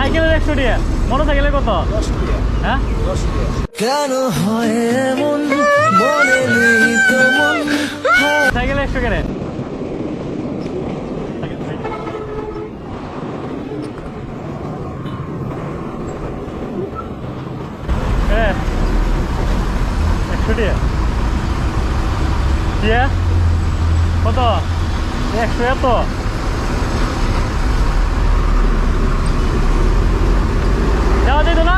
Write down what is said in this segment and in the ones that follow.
সাইকেলের 100 টাকা, মোটর সাইকেলের কত? 10 টাকা। হ্যাঁ 10 টাকা। কেন হয় এমন মনে নেই তো মন সাইকেল 100 করে হ্যাঁ 100 টাকা কত 100 এত যাওয়া যেত না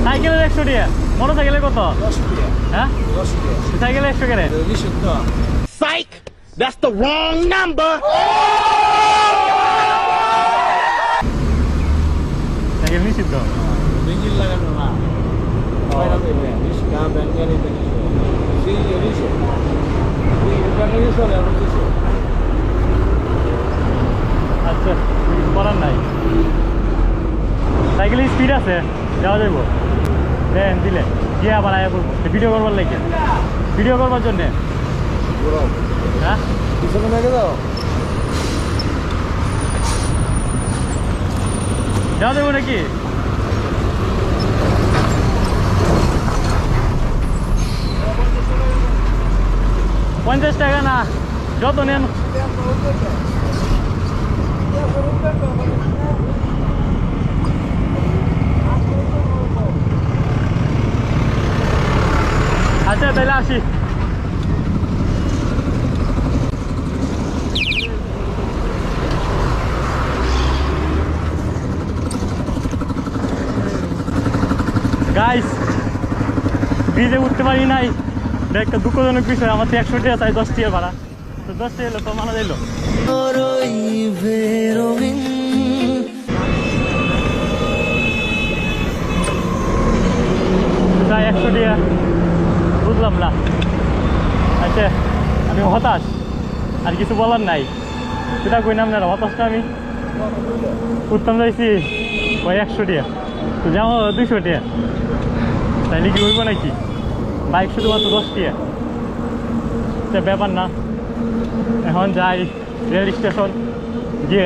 সাইকেলের 100 টাকা মোটর সাইকেলের কত 10 টাকা হ্যাঁ 10 টাকা সাইকেলের 100 করে Psych! That's the wrong number! Cycle নিষিদ্ধ বেঞ্জিন লাগানো না বাইরে বেরিয়ে রিস্কা ব্যাংকারি বেরিয়ে সেই এরিসে এই ব্যাংকারি চলে আর কিছু আচ্ছা কিছু করার নাই সাইকেলের স্পিড আছে যাওয়া যাবো দেন দিলে গিয়ে আবার আয়া করবো ভিডিও করবার লাগে ভিডিও করবার জন্যে হ্যাঁ পিছনে দেখে দাও যাওয়া যাবো নাকি পঞ্চাশ টাকা না যত নেন আচ্ছা তাহলে আসি গাইস ব্রিজে উঠতে পারি নাই এটা একটা দুঃখজনক বিষয় আমার তো 100 টাকা চাই 10 টাকা ভাড়া তো 10 টাকা এলো তো মানা যাইলো প্রায় 100 টাকা বুঝলাম না আচ্ছা আমি হতাশ আর কিছু বলার নাই সেটা কই নাম না হতাশ না আমি উত্তম যাইছি ওই 100 টাকা তো যাও 200 টাকা তাইলে কি হইব নাকি বাইক শুধুমাত্র 10 টাকা এটা ব্যাপার না এখন যাই রেল স্টেশন গিয়ে